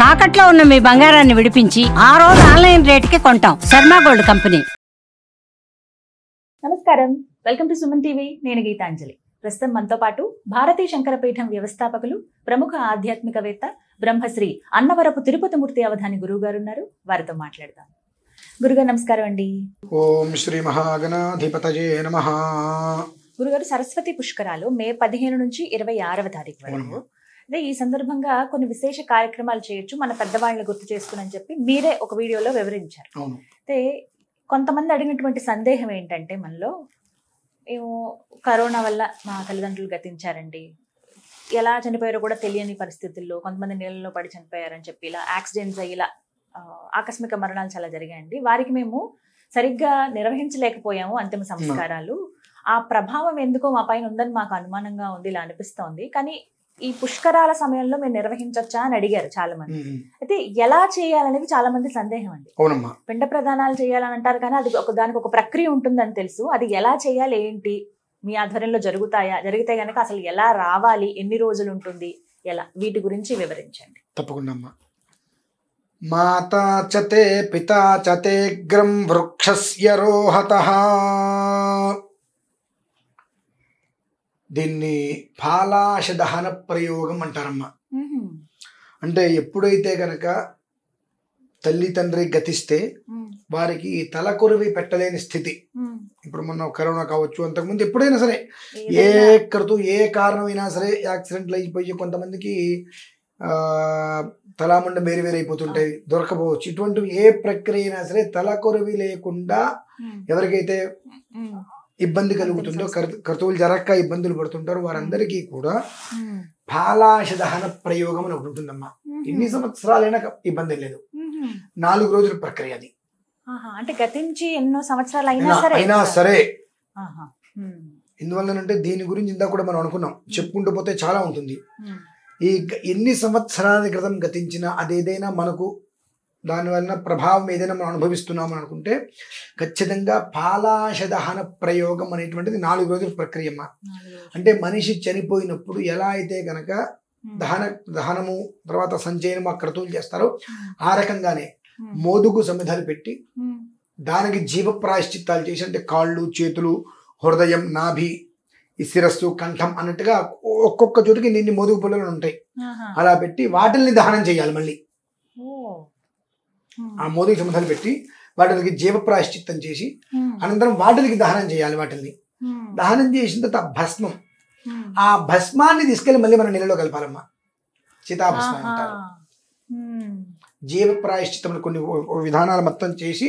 తాకట్లో ఉన్న మీ బంగారాన్ని విడిపించి ఆ రోజు ఆన్లైన్ రేటుకి కొంటాం. Sharma gold company. నమస్కారం, వెల్కమ్ టు సుమన్ టీవీ. నేను గీతాంజలి. ప్రస్తుతం మనతో పాటు భారతీయ శంకరపీఠం వ్యవస్థాపకులు, ప్రముఖ ఆధ్యాత్మికవేత్త, బ్రహ్మశ్రీ అన్నవరపు తిరుపతిమూర్తి అవధాని గురువు గారు ఉన్నారు. వారితో మాట్లాడదాం. గురుగారు నమస్కారం అండి. ఓం శ్రీ మహాగణాధిపతయే నమః. గురుగారు, సరస్వతి పుష్కరాలు మే 15 నుంచి 26వ తారీఖు వరకు. అదే ఈ సందర్భంగా కొన్ని విశేష కార్యక్రమాలు చేయొచ్చు, మన పెద్దవాళ్ళని గుర్తు చేసుకుని చెప్పి మీరే ఒక వీడియోలో వివరించారు. అయితే కొంతమంది అడిగినటువంటి సందేహం ఏంటంటే, మనలో ఏమో కరోనా వల్ల మా తల్లిదండ్రులు గతించారండి, ఎలా చనిపోయారో కూడా తెలియని పరిస్థితుల్లో కొంతమంది నీళ్ళలో పడి చనిపోయారని చెప్పి, ఇలా యాక్సిడెంట్స్ అయ్యి ఇలా ఆకస్మిక మరణాలు చాలా జరిగాయండి. వారికి మేము సరిగ్గా నిర్వహించలేకపోయాము అంతిమ సంస్కారాలు. ఆ ప్రభావం ఎందుకో మా పైన ఉందని మాకు అనుమానంగా ఉంది, ఇలా అనిపిస్తోంది. కానీ ఈ పుష్కరాల సమయంలో మేము నిర్వహించొచ్చా అని అడిగారు చాలా మంది. అయితే ఎలా చేయాలనేది చాలా మంది సందేహం అండి. పిండ ప్రదానాలు చేయాలని అంటారు, కానీ అది దానికి ఒక ప్రక్రియ ఉంటుందని తెలుసు. అది ఎలా చేయాలి, ఏంటి మీ ఆధ్వర్యంలో జరుగుతాయా, జరిగితే గనక అసలు ఎలా రావాలి, ఎన్ని రోజులు ఉంటుంది, ఎలా, వీటి గురించి వివరించండి. తప్పకుండా అమ్మా. మాతా చతే పితా చతేగ్రం వృక్షస్య రోహతః. దీన్ని పాలాశ దహన ప్రయోగం అంటారమ్మా. అంటే ఎప్పుడైతే గనక తల్లి తండ్రి గతిస్తే వారికి తలకొరివి పెట్టలేని స్థితి. ఇప్పుడు మొన్న కరోనా కావచ్చు, అంతకుముందు ఎప్పుడైనా సరే ఏ కారణమైనా సరే యాక్సిడెంట్లు అయిపోయి కొంతమందికి తలాముండ వేరు వేరు అయిపోతుంటాయి, దొరకపోవచ్చు. ఇటువంటి ఏ ప్రక్రియ అయినా సరే తలకొరివి లేకుండా ఎవరికైతే ఇబ్బంది కలుగుతుందో, క్రతువులు జరక్క ఇబ్బందులు పడుతుంటారో వారందరికీ కూడా పాలాశ దహన ప్రయోగం అని ఒకటి ఉంటుందమ్మా. ఎన్ని సంవత్సరాలైనా ఇబ్బంది లేదు, 4 రోజుల ప్రక్రియ అది. అంటే గతించి ఎన్నో సంవత్సరాలు అయినా సరే. ఎందువల్లనంటే దీని గురించి ఇందాక కూడా మనం అనుకున్నాం, చెప్పుకుంటూ పోతే చాలా ఉంటుంది. ఈ ఎన్ని సంవత్సరాల క్రితం గతించినా అదేదైనా మనకు దానివల్ల ప్రభావం ఏదైనా మనం అనుభవిస్తున్నామని అనుకుంటే ఖచ్చితంగా పాలాశ దహన ప్రయోగం అనేటువంటిది 4 రోజుల ప్రక్రియ అమ్మా. అంటే మనిషి చనిపోయినప్పుడు ఎలా అయితే గనక దహనము తర్వాత సంచయనం ఆ క్రతువులు చేస్తారో ఆ రకంగానే మోదుగు సమిధలు పెట్టి దానికి జీవ ప్రాయశ్చిత్తాలు చేసి, అంటే కాళ్ళు, చేతులు, హృదయం, నాభి, ఈ శిరస్సు, కంఠం అన్నట్టుగా ఒక్కొక్క చోటుకి నిన్ని మోదుగు పుల్లలు ఉంటాయి. అలా పెట్టి వాటిల్ని దహనం చేయాలి. మళ్ళీ ఆ మోదుగు సమిధలు పెట్టి వాటికి జీవ ప్రాయశ్చిత్తం చేసి అనంతరం వాటికి దహనం చేయాలి. వాటిని దహనం చేసిన తర్వాత భస్మం, ఆ భస్మాన్ని తీసుకెళ్లి మళ్ళీ మన నీళ్ళలో కలపాలమ్మా. చితాభస్మం అంటారు. జీవ ప్రాయశ్చిత్తం కొన్ని విధానాలు మొత్తం చేసి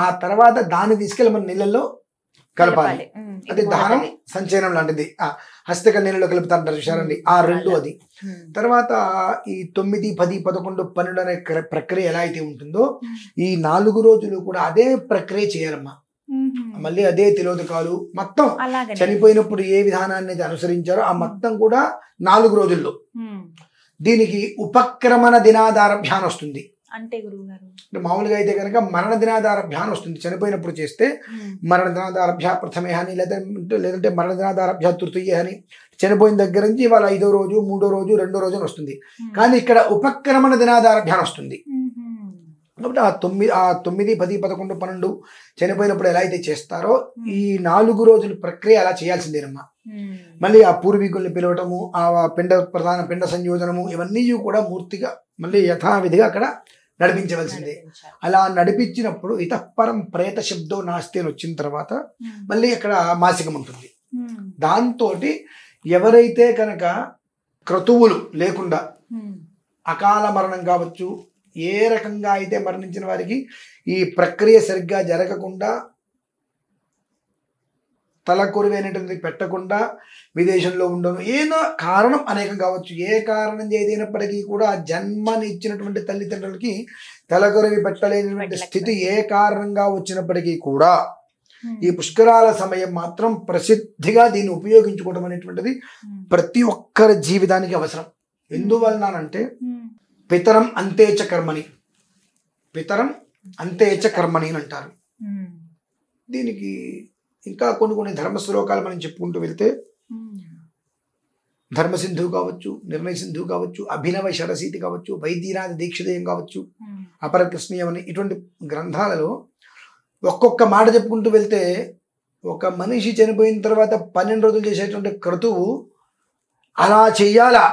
ఆ తర్వాత దాన్ని తీసుకెళ్లి మన నీళ్ళల్లో కలపాలి. అది దహనం, సంచయనం లాంటిది. హస్తక నీళ్ళలో కలుపుతారంటారు చూసారండి, ఆ రెండు అది. తర్వాత ఈ 9, 10, 11, 12 అనే ప్రక్రియ ఎలా అయితే ఉంటుందో ఈ 4 రోజులు కూడా అదే ప్రక్రియ చేయాలమ్మా. మళ్ళీ అదే తిలోదకాలు మొత్తం చనిపోయినప్పుడు ఏ విధానాన్ని అనుసరించారో ఆ మొత్తం కూడా 4 రోజుల్లో. దీనికి ఉపక్రమణ దినాదారభ్యాన్ వస్తుంది. అంటే గురువుగారు మామూలుగా అయితే కనుక మరణ దినాదారభ్యాన్ వస్తుంది. చనిపోయినప్పుడు చేస్తే మరణ దినాదారభ్యా ప్రథమే అని, లేదంటే మరణ దినాదారభ్యా తృతీయ అని, చనిపోయిన దగ్గర నుంచి ఇవాళ 5వ రోజు, 3వ రోజు, 2వ రోజు అని వస్తుంది. కానీ ఇక్కడ ఉపక్రమణ దినాదారభ్యాన్ వస్తుంది. కాబట్టి ఆ 9, 10, 11, 12 చనిపోయినప్పుడు ఎలా అయితే చేస్తారో ఈ 4 రోజుల ప్రక్రియ అలా చేయాల్సిందేనమ్మా. మళ్ళీ ఆ పూర్వీకుల్ని పిలవటము, ఆ పిండ సంయోజనము, ఇవన్నీ కూడా మూర్తిగా మళ్ళీ యథావిధిగా అక్కడ నడిపించవలసిందే. అలా నడిపించినప్పుడు ఇతఃపరం ప్రేత శబ్దో నాస్తి అని వచ్చిన తర్వాత మళ్ళీ అక్కడ మాసికం ఉంటుంది. దాంతో ఎవరైతే కనుక క్రతువులు లేకుండా అకాల మరణం కావచ్చు, ఏ రకంగా అయితే మరణించిన వారికి ఈ ప్రక్రియ సరిగ్గా జరగకుండా, తలకొరివి అనేటువంటిది పెట్టకుండా విదేశంలో ఉండడం, ఏదో కారణం అనేకం కావచ్చు, ఏ కారణం ఏదైనప్పటికీ కూడా జన్మని ఇచ్చినటువంటి తల్లిదండ్రులకి తలకొరివి పెట్టలేనటువంటి స్థితి ఏ కారణంగా వచ్చినప్పటికీ కూడా ఈ పుష్కరాల సమయం మాత్రం ప్రసిద్ధిగా దీన్ని ఉపయోగించుకోవడం అనేటువంటిది ప్రతి ఒక్కరి జీవితానికి అవసరం. ఎందువలనంటే పితరం అంతేచ కర్మని, పితరం అంతేచ కర్మని అని అంటారు. దీనికి ఇంకా కొన్ని ధర్మ శ్లోకాలు మనం చెప్పుకుంటూ వెళ్తే ధర్మసింధు కావచ్చు, నిర్ణయ సింధు కావచ్చు, అభినవ షరసీతి కావచ్చు, వైద్యనాథ దీక్షితయం కావచ్చు, అపరకృష్ణీయమని ఇటువంటి గ్రంథాలలో ఒక్కొక్క మాట చెప్పుకుంటూ వెళ్తే ఒక మనిషి చనిపోయిన తర్వాత 12 రోజులు చేసేటువంటి క్రతువు అలా చెయ్యాలా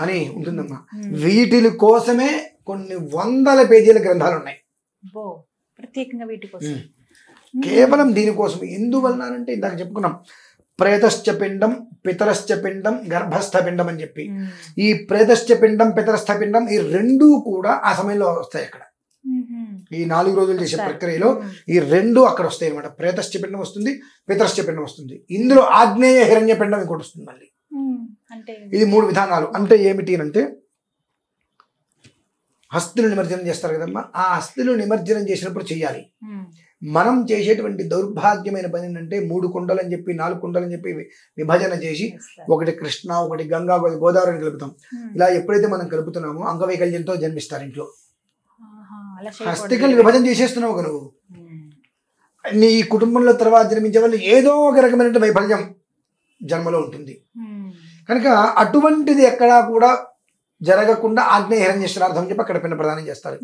అని ఉంటుందమ్మా. వీటి కోసమే కొన్ని 100 పేజీల గ్రంథాలు ఉన్నాయి ప్రత్యేకంగా వీటి కోసం, కేవలం దీనికోసం. ఎందువలన అంటే ఇందాక చెప్పుకున్నాం, ప్రేతశ్చ పిండం, పితరశ్చ పిండం, గర్భస్థ పిండం అని చెప్పి. ఈ ప్రేతశ్చ పిండం, పితరస్థ పిండం ఈ రెండూ కూడా ఆ సమయంలో వస్తాయి అక్కడ. ఈ 4 రోజులు చేసే ప్రక్రియలో ఈ రెండు అక్కడ వస్తాయి అనమాట. ప్రేతశ్చ పిండం వస్తుంది, పితరశ్చ పిండం వస్తుంది. ఇందులో ఆగ్నేయ హిరణ్య పిండం ఇంకోటి వస్తుంది మళ్ళీ. ఇది 3 విధానాలు. అంటే ఏమిటి అంటే హస్తులు నిమజ్జనం చేస్తారు కదమ్మా, ఆ హస్తులు నిమజ్జనం చేసినప్పుడు చెయ్యాలి. మనం చేసేటువంటి దౌర్భాగ్యమైన పని ఏంటంటే 3 కుండలు అని చెప్పి 4 కుండలు అని చెప్పి విభజన చేసి ఒకటి కృష్ణ, ఒకటి గంగా, ఒకటి గోదావరిని కలుపుతాం. ఇలా ఎప్పుడైతే మనం కలుపుతున్నామో అంగవైకల్యంతో జన్మిస్తారు ఇంట్లో. హస్తికలు విభజన చేసేస్తున్నావు నువ్వు. నీ కుటుంబంలో తర్వాత జన్మించే వాళ్ళు ఏదో ఒక రకమైన వైఫల్యం జన్మలో ఉంటుంది. కనుక అటువంటిది ఎక్కడా కూడా జరగకుండా ఆగ్నేయ హిరణ్యేశ్వరార్థం చెప్పి అక్కడ పిండ ప్రదానం చేస్తారు.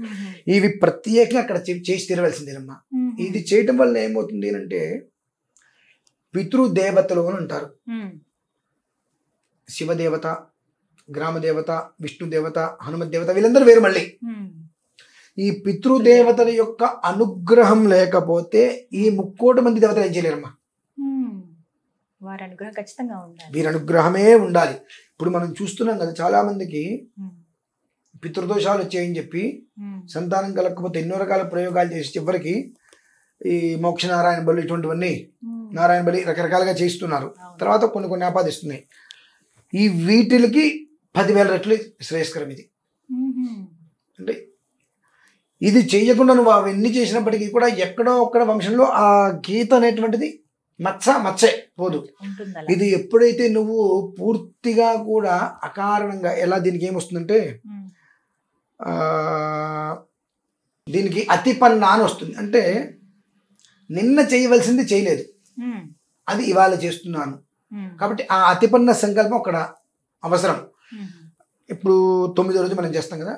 ఇవి ప్రత్యేకంగా అక్కడ చేసి తీరవలసిందేనమ్మా. ఇది చేయటం వల్ల ఏమవుతుంది అంటే పితృదేవతలు అని అంటారు. శివదేవత, గ్రామదేవత, విష్ణుదేవత, హనుమదేవత వీళ్ళందరూ వేరు. మళ్ళీ ఈ పితృదేవతల యొక్క అనుగ్రహం లేకపోతే ఈ 3,00,00,000 మంది దేవతలు ఏం చేయలేరమ్మా. వారి అనుగ్రహం ఖచ్చితంగా ఉండాలి, వీరి అనుగ్రహమే ఉండాలి. ఇప్పుడు మనం చూస్తున్నాం కదా, చాలా మందికి పితృదోషాలు వచ్చాయని చెప్పి సంతానం కలగకపోతే ఎన్నో రకాల ప్రయోగాలు చేసి చివరికి ఈ మోక్ష నారాయణ బలి ఇటువంటివన్నీ నారాయణ బలి రకరకాలుగా చేస్తున్నారు. తర్వాత కొన్ని ఆపాదిస్తున్నాయి. ఈ వీటికి 10,000 రెట్లు శ్రేయస్కరం ఇది. అంటే ఇది చెయ్యకుండా నువ్వు అవన్నీ చేసినప్పటికీ కూడా ఎక్కడో ఒక్కడ వంశంలో ఆ గీత అనేటువంటిది మచ్చే పోదు. ఇది ఎప్పుడైతే నువ్వు పూర్తిగా కూడా అకారణంగా, ఎలా దీనికి ఏమొస్తుందంటే దీనికి అతిపన్న అని వస్తుంది. అంటే నిన్న చేయవలసింది చేయలేదు, అది ఇవాళ చేస్తున్నాను కాబట్టి ఆ అతిపన్న సంకల్పం అక్కడ అవసరం. ఇప్పుడు 9వ రోజు మనం చేస్తాం కదా,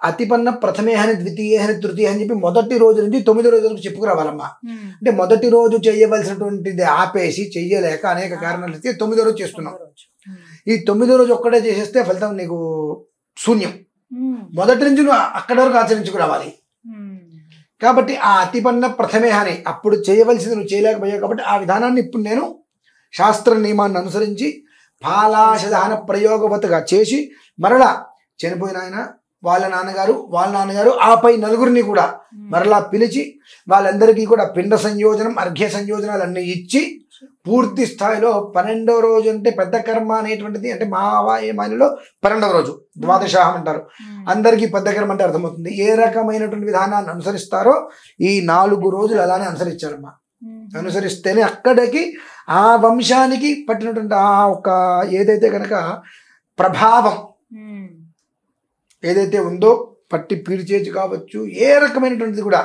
అతిపన్న ప్రథమేహని, ద్వితీయహని, తృతీయ అని చెప్పి మొదటి రోజు నుంచి 9వ రోజు వరకు చెప్పుకురావాలమ్మా. అంటే మొదటి రోజు చేయవలసినటువంటిది ఆపేసి చెయ్యలేక అనేక కారణాలు అయితే 9వ రోజు చేస్తున్నాం. ఈ 9వ రోజు ఒక్కడే చేసేస్తే ఫలితం నీకు శూన్యం. మొదటి నుంచి నువ్వు అక్కడి వరకు ఆచరించుకురావాలి. కాబట్టి ఆ అతిపన్న ప్రథమేహని అప్పుడు చేయవలసింది నువ్వు చేయలేకపోయావు కాబట్టి ఆ విధానాన్ని ఇప్పుడు నేను శాస్త్ర నియమాన్ని అనుసరించి పాలాశదహన ప్రయోగవతగా చేసి మరలా చనిపోయిన ఆయన, వాళ్ళ నాన్నగారు ఆపై 4గురిని కూడా మరలా పిలిచి వాళ్ళందరికీ కూడా పిండ సంయోజనం, అర్ఘ్య సంయోజనాలు అన్నీ ఇచ్చి పూర్తి స్థాయిలో 12వ రోజు అంటే పెద్ద కర్మ అనేటువంటిది, అంటే మాయలో 12వ రోజు ద్వాదశాహం అంటారు. అందరికీ పెద్ద కర్మ అంటే అర్థమవుతుంది. ఏ రకమైనటువంటి విధానాన్ని అనుసరిస్తారో ఈ 4 రోజులు అలానే అనుసరించారమ్మా. అనుసరిస్తేనే అక్కడికి ఆ వంశానికి పట్టినటువంటి ఆ ఒక ఏదైతే కనుక ప్రభావం ఏదైతే ఉందో పట్టి పీడిచేది కావచ్చు, ఏ రకమైనటువంటిది కూడా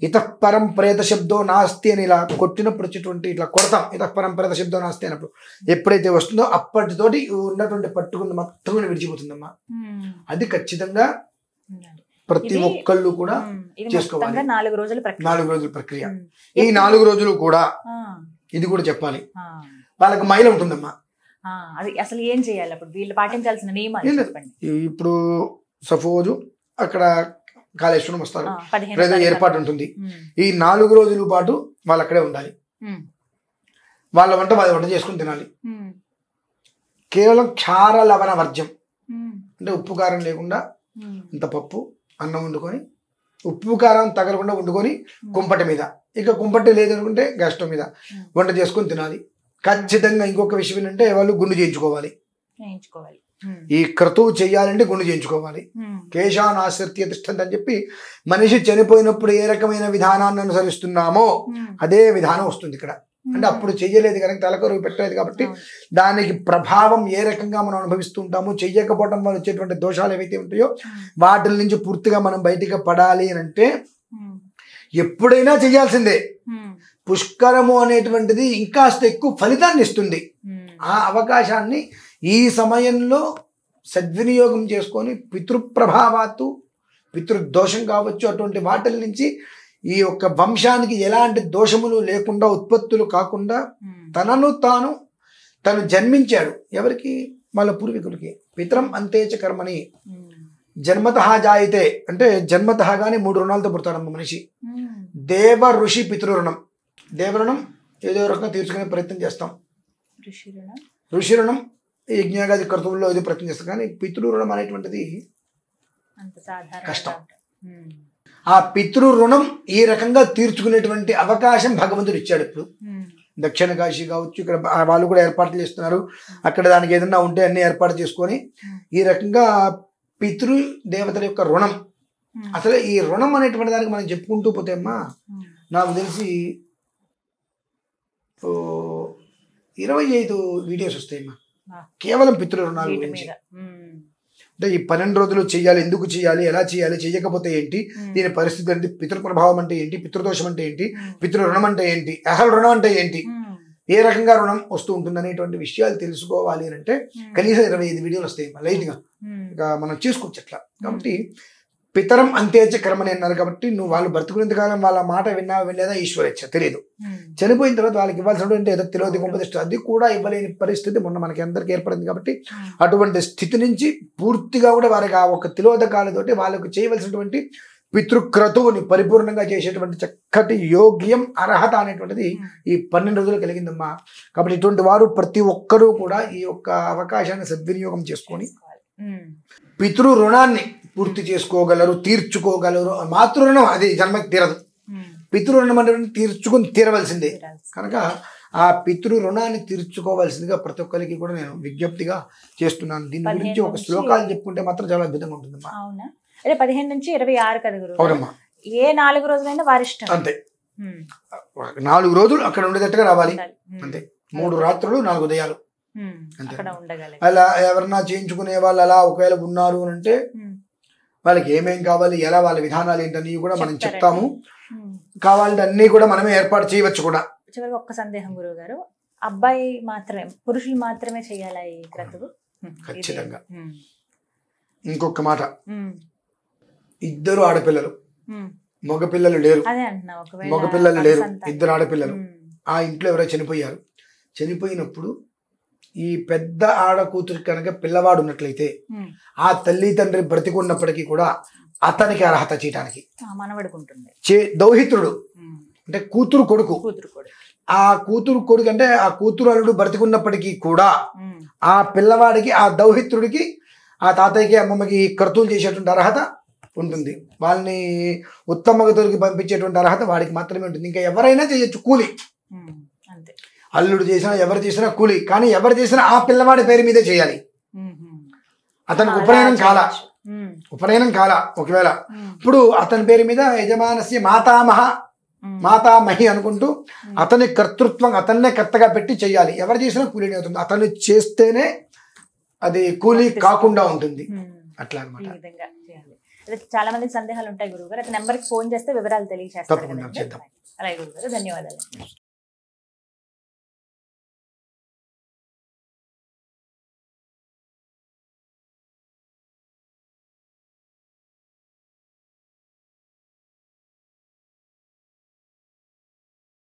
ఇతఃపరం ప్రేత శబ్దో నాస్తి అని ఇలా కొట్టినప్పుడు వచ్చేటువంటి ఇట్లా కొడతాం. ఇతఃపరం ప్రేత శబ్దో నాస్తి అన్నప్పుడు ఎప్పుడైతే వస్తుందో అప్పటితోటి ఉన్నటువంటి పట్టుకుని మొత్తం విడిచిపోతుందమ్మా. అది ఖచ్చితంగా ప్రతి ఒక్కళ్ళు కూడా చేసుకోవాలి. 4 రోజుల ప్రక్రియ. ఈ 4 రోజులు కూడా ఇది కూడా చెప్పాలి, వాళ్ళకి మైల ఉంటుందమ్మా. అది అసలు ఏం చేయాలి అప్పుడు వీళ్ళు పాటించాల్సిన నియమాలు చెప్పండి. ఇప్పుడు సపోజ్ అక్కడ కాళేశ్వరం వస్తారు, లేదా ఏర్పాటు ఉంటుంది. ఈ 4 రోజుల పాటు వాళ్ళు అక్కడే ఉండాలి. వాళ్ళ వంట చేసుకుని తినాలి. కేవలం క్షార లవణ వర్జ్యం, అంటే ఉప్పు కారం లేకుండా ఇంత పప్పు అన్నం వండుకొని ఉప్పు కారం తగలకుండా వండుకొని కుంపటి మీద, ఇక కుంపటి లేదనుకుంటే గ్యాస్ స్టవ్ మీద వంట చేసుకొని తినాలి. ఖచ్చితంగా ఇంకొక విషయం ఏంటంటే వాళ్ళు గుండు చేయించుకోవాలి. ఈ క్రతువు చెయ్యాలంటే గుండు చేయించుకోవాలి. కేశానాశ్రిత్య తిష్టంతి అని చెప్పి మనిషి చనిపోయినప్పుడు ఏ రకమైన విధానాన్ని అనుసరిస్తున్నామో అదే విధానం వస్తుంది ఇక్కడ. అంటే అప్పుడు చెయ్యలేదు కనుక తలకొరువు పెట్టలేదు కాబట్టి దానికి ప్రభావం ఏ రకంగా మనం అనుభవిస్తూ ఉంటామో, చెయ్యకపోవడం వల్ల వచ్చేటువంటి దోషాలు ఏవైతే ఉంటాయో వాటి నుంచి పూర్తిగా మనం బయటికి పడాలి అని అంటే ఎప్పుడైనా చెయ్యాల్సిందే. పుష్కరము అనేటువంటిది ఇంకాస్త ఎక్కువ ఫలితాన్ని ఇస్తుంది. ఆ అవకాశాన్ని ఈ సమయంలో సద్వినియోగం చేసుకొని పితృప్రభావాత్తు పితృదోషం కావచ్చు అటువంటి వాటిల నుంచి ఈ యొక్క వంశానికి ఎలాంటి దోషములు లేకుండా ఉత్పత్తులు కాకుండా తను జన్మించాడు ఎవరికి వాళ్ళ పూర్వీకులకి పితరం అంతేచ కర్మని జన్మతః జాయితే అంటే జన్మతః గాని 3 రుణాలతో పుడతారమ్మ మనిషి దేవ ఋషి పితృరుణం దేవరుణం ఏదో రకంగా తీర్చుకునే ప్రయత్నం చేస్తాం ఋషి రుణం యజ్ఞాగాది కర్తవుల్లో ఏదో ప్రయత్నం చేస్తాం కానీ పితృరుణం అనేటువంటిది కష్టం ఆ పితృ రుణం ఈ రకంగా తీర్చుకునేటువంటి అవకాశం భగవంతుడు ఇచ్చాడు ఇప్పుడు దక్షిణ కాశీ కావచ్చు ఇక్కడ వాళ్ళు కూడా ఏర్పాట్లు చేస్తున్నారు అక్కడ దానికి ఏదన్నా ఉంటే అన్ని ఏర్పాటు చేసుకొని ఈ రకంగా పితృ దేవతల యొక్క రుణం అసలు ఈ రుణం అనేటువంటి దానికి మనం చెప్పుకుంటూ పోతే అమ్మా నాకు తెలిసి 25 వీడియోస్ వస్తాయమ్మా కేవలం పితృ రుణాల గురించి అంటే ఈ 12 రోజులు చేయాలి ఎందుకు చేయాలి ఎలా చేయాలి చేయకపోతే ఏంటి దీని పరిస్థితి ఏంటి పితృ ప్రభావం అంటే ఏంటి పితృదోషం అంటే ఏంటి పితృ రుణం అంటే ఏంటి అసలు రుణం అంటే ఏంటి ఏ రకంగా రుణం వస్తూ ఉంటుంది అనేటువంటి విషయాలు తెలుసుకోవాలి అని అంటే కనీసం 25 వీడియోలు వస్తాయి లైట్ గా ఇక మనం చేసుకోవచ్చు అట్లా కాబట్టి పితరం అంతేచ కర్మని అన్నారు కాబట్టి నువ్వు వాళ్ళు బ్రతుకునేంతకాలం వాళ్ళ మాట వినలేదా ఈశ్వరేచ్ఛ తెలియదు చనిపోయిన తర్వాత వాళ్ళకి ఇవ్వాల్సినటువంటి ఏదో తెలియదు గొప్పదిష్టం అది కూడా ఇవ్వలేని పరిస్థితి మొన్న మనకి అందరికి ఏర్పడింది కాబట్టి అటువంటి స్థితి నుంచి పూర్తిగా కూడా వారికి ఆ ఒక తిలోదకాలతోటి వాళ్ళకు చేయవలసినటువంటి పితృక్రతువుని పరిపూర్ణంగా చేసేటువంటి చక్కటి యోగ్యం అర్హత అనేటువంటిది ఈ 12 రోజులు కలిగిందమ్మా కాబట్టి ఇటువంటి వారు ప్రతి ఒక్కరూ కూడా ఈ యొక్క అవకాశాన్ని సద్వినియోగం చేసుకొని పితృ రుణాన్ని పూర్తి చేసుకోగలరు తీర్చుకోగలరు మాతృ రుణం అది జన్మకి తీరదు పితృ రుణం అంటే తీర్చుకుని తీరవలసిందే కనుక ఆ పితృ రుణాన్ని తీర్చుకోవాల్సిందిగా ప్రతి ఒక్కరికి కూడా నేను విజ్ఞప్తిగా చేస్తున్నాను దీని గురించి ఒక శ్లోకాలు చెప్పుకుంటే మాత్రం చాలా అద్భుతంగా ఉంటుందమ్మా అదే 15 నుంచి 26 కదా గురువు ఏ 4 రోజులైనా వారి ఇష్టం అంతే 4 రోజులు అక్కడ ఉండేటట్టుగా రావాలి అంతే 3 రాత్రులు 4 ఉదయాలు అంతే అలా ఎవరన్నా చేయించుకునే వాళ్ళు అలా ఒకవేళ ఉన్నారు అని అంటే వాళ్ళకి ఏమేం కావాలి ఎలా వాళ్ళ విధానాలు ఏంటని కూడా మనం చెప్తాము కావాలంటే అన్ని కూడా మనమే ఏర్పాటు చేయవచ్చు కూడా చివరికి ఒక్క సందేహం గురువు గారు అబ్బాయి మాత్రమే పురుషులు మాత్రమే చేయాలా ఈ క్రతువు ఖచ్చితంగా ఇంకొక మాట ఇద్దరు ఆడపిల్లలు మగపిల్లలు లేరు మగపిల్లలు లేరు 2 ఆడపిల్లలు ఆ ఇంట్లో ఎవరో చనిపోయారు చనిపోయినప్పుడు ఈ పెద్ద ఆడ కూతురు కనుక పిల్లవాడు ఉన్నట్లయితే ఆ తల్లి తండ్రి బ్రతికున్నప్పటికీ కూడా అతనికి అర్హత చేయడానికి దౌహిత్రుడు అంటే కూతురు కొడుకు ఆ కూతురు కొడుకు అంటే ఆ కూతురు అల్లుడు బ్రతికున్నప్పటికీ కూడా ఆ పిల్లవాడికి ఆ దౌహిత్రుడికి ఆ తాతయ్యకి అమ్మమ్మకి కర్తూలు చేసేటువంటి అర్హత ఉంటుంది వాళ్ళని ఉత్తమ గతులకి పంపించేటువంటి అర్హత వాడికి మాత్రమే ఉంటుంది ఇంకా ఎవరైనా చేయొచ్చు కూలి అల్లుడు చేసినా ఎవరు చేసినా కూలి కానీ ఎవరు చేసినా ఆ పిల్లవాడి పేరు మీదే చేయాలి అతనికి ఉపనయనం కాల ఒకవేళ ఇప్పుడు అతని పేరు మీద యజమానస్య మాతామహి అనుకుంటూ అతని కర్తృత్వం అతన్నే కర్తగా పెట్టి చేయాలి ఎవరు చేసినా కూలీని అవుతుంది అతను చేస్తేనే అది కూలీ కాకుండా ఉంటుంది అట్లా అనమాట చాలా మందికి సందేహాలు ఉంటాయి గురువు గారు నెంబర్కి ఫోన్ చేస్తే వివరాలు తెలియజేస్తారు అలాగే గురువు గారు ధన్యవాదాలు